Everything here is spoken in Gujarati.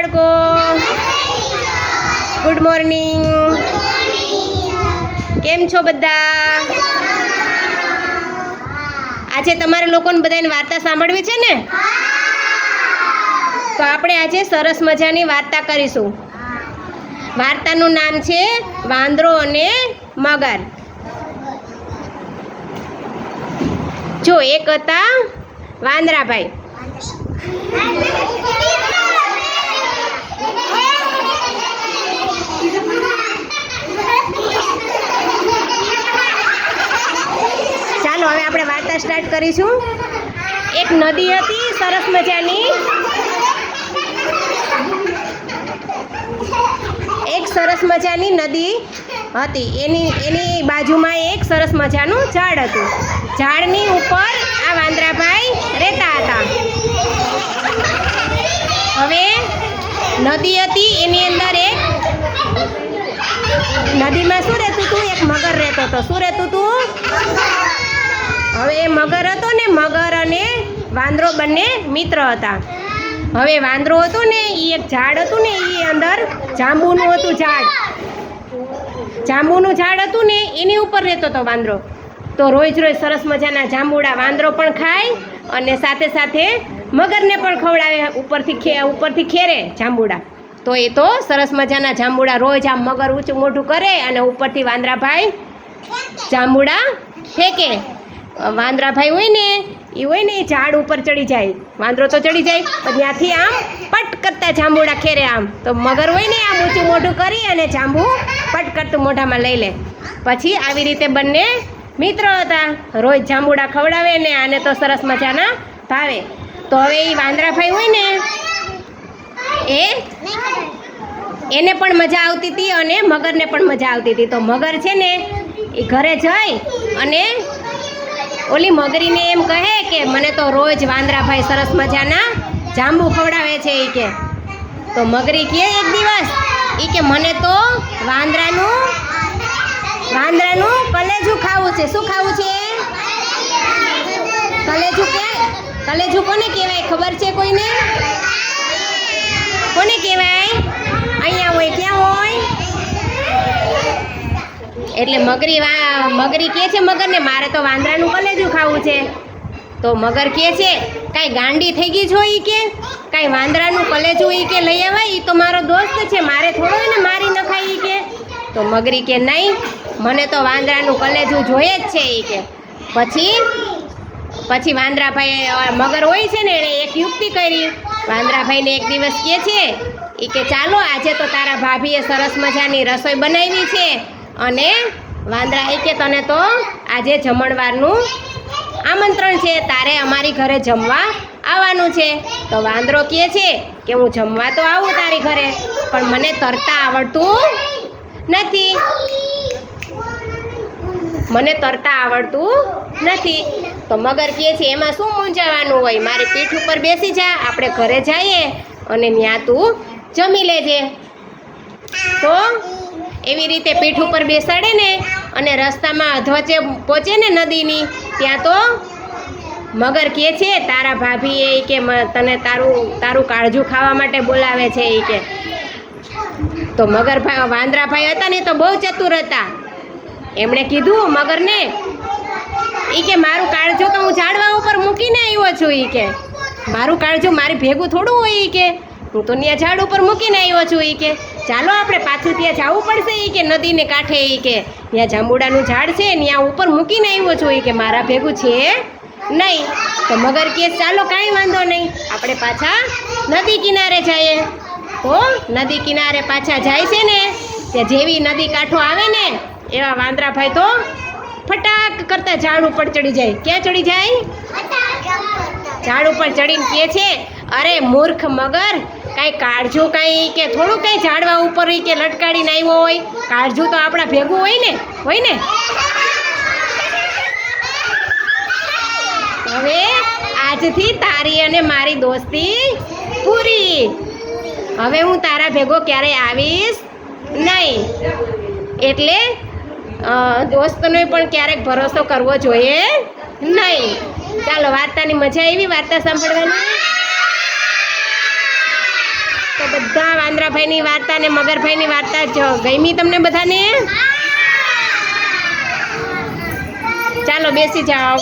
બાળકો, ગુડ મોર્નિંગ. કેમ છો બધા? આજે તમારે લોકોને બધાને વાર્તા સાંભળવી છે ને? તો આપણે આજે સરસ મજાની વાર્તા કરીશું. વાર્તાનું નામ છે વાંદરો અને મગર. જો એક હતા વાંદરાભાઈ. ચાલો હવે આપણે વાર્તા સ્ટાર્ટ કરીશું. એક નદી હતી સરસ મજાની. એક સરસ મજાની નદી હતી. એની બાજુમાં એક સરસ મજાનું ઝાડ હતું. ઝાડની ઉપર આ વાંદરાભાઈ રહેતા હતા. હવે નદી હતી એની અંદર એક નદીમાં શું રહેતું હતું? એક મગર રહેતો હતો. શું રહેતું હતું? હવે એ મગર હતો ને, મગર અને વાંદરો બંને મિત્ર હતા. હવે વાંદરો હતો ને એ એક ઝાડ હતું ને, એ અંદર જાંબુનું હતું ઝાડ. જાંબુનું ઝાડ હતું ને એની ઉપર રહેતો હતો વાંદરો. તો રોજ રોજ સરસ મજાના જાંબુડા વાંદરો પણ ખાય અને સાથે સાથે મગરને પણ ખવડાવે. ઉપરથી ખેરે જાંબુડા. તો એ તો સરસ મજાના જાંબુડા રોજ આમ મગર ઊંચું મોઢું કરે અને ઉપરથી વાંદરાભાઈ જાંબુડા ફેંકે. વાંદરાભાઈ હોય ને એ ઝાડ ઉપર ચડી જાય. વાંદરો તો ચડી જાય પણ ત્યાંથી આમ પટ કરતા જાંબુડા ખેરે આમ. તો મગર હોય ને આમ ઊંચું મોઢું કરી અને જાંબુ પટ કરતું મોઢામાં લઈ લે. પછી આવી રીતે બંને મિત્ર હતા. રોજ જાંબુડા ખવડાવે ને આને તો સરસ મજાના ભાવે. તો હવે એ વાંદરાભાઈ હોય ને એને પણ મજા આવતી હતી અને મગરને પણ મજા આવતી હતી. તો મગર છે ને એ ઘરે જઈ અને ઓલી મગરીને એમ કહે કે મને તો રોજ વાંદરાભાઈ સરસ મજાના જાંબુ ખવડાવે છે એ કે. તો મગરી કહે એક દિવસ કે મને તો વાંદરાનું કલેજું ખાવું છે. શું ખાવું છે? કલેજું કોને કહેવાય ખબર છે કોઈને? કોને કહેવાય? અહીંયા હોય. ક્યાં હોય? એટલે મગરી કહે છે મગરને મારે તો વાંદરાનું કલેજું ખાવું છે. તો મગર કહે છે કાંઈ ગાંડી થઈ ગઈ છો એ કે? કાંઈ વાંદરાનું કલેજું એ કે લઈ આવાય? એ તો મારો દોસ્ત છે, મારે થોડો એને મારી નખાય એ કે. તો મગરી કે નહીં, મને તો વાંદરાનું કલેજું જોઈએ જ છે એ કે. પછી વાંદરાભાઈ મગર હોય છે ને એણે એક યુક્તિ કરી. વાંદરાભાઈને એક દિવસ કહે છે કે ચાલો આજે તો તારા ભાભીએ સરસ મજાની રસોઈ બનાવી છે અને વાંદરા કે તને તો આજે જમણવારનું આમંત્રણ છે, તારે અમારી ઘરે જમવા આવવાનું છે. તો વાંદરો કહે છે કે હું જમવા તો આવું તારી ઘરે, પણ મને તરતા આવડતું નથી. તો મગર કહે છે એમાં શું મૂંઝાવાનું હોય? મારી પીઠ ઉપર બેસી જા, આપણે ઘરે જઈએ અને ત્યાં તું જમી લેજે. તો એવી રીતે પીઠ ઉપર બેસાડે ને અને રસ્તામાં અધવચ્ચે પહોંચે ને નદીની ત્યાં તો મગર કહે છે તારા ભાભી એ કે તને તારું કાળજું ખાવા માટે બોલાવે છે એ કે. તો વાંદરાભાઈ હતા ને તો બહુ ચતુર હતા. એમણે કીધું મગરને કે મારું કાળજું તો હું ઝાડવા ઉપર મૂકીને આવ્યો છું એ કે. મારું કાળજું મારી ભેગું થોડું હોય એ કે, હું તો ત્યાં ઝાડ ઉપર મૂકીને આવ્યો છું એ કે. ચાલો આપણે પાછું ત્યાં જવું પડશે એ કે, નદીને કાંઠે એ કે. ત્યાં જાંબુડાનું ઝાડ છે ત્યાં ઉપર મૂકીને આવ્યો છું એ કે, મારા ભેગું છે નહીં. તો મગર કહે ચાલો કાંઈ વાંધો નહીં, આપણે પાછા નદી કિનારે જઈએ. તો નદી કિનારે પાછા જાય છે ને ત્યાં જેવી નદી કાંઠો આવે ને એવા વાંદરાભાઈ તો ફટાક કરતા ઝાડ ઉપર ચડી જાય. ક્યાં ચડી જાય? ઝાડ ઉપર ચડીને કહે છે અરે મૂર્ખ મગર, કાંઈ કાળજું કાંઈ કે થોડું કાંઈ ઝાડવા ઉપર કે લટકાડીને આવ્યો હોય? કાળજું તો આપણા ભેગું હોય ને. હવે આજથી તારી અને મારી દોસ્તી પૂરી. હવે હું તારા ભેગો ક્યારેય આવીશ નહીં. એટલે દોસ્તનો પણ ક્યારેક ભરોસો કરવો જોઈએ નહીં. ચાલો વાર્તાની મજા આવી વાર્તા સાંભળવાની. તો બધા વાંદરાભાઈની વાર્તા ને મગરભાઈની વાર્તા ગમી તમને બધાને? ચાલો બેસી જાઓ.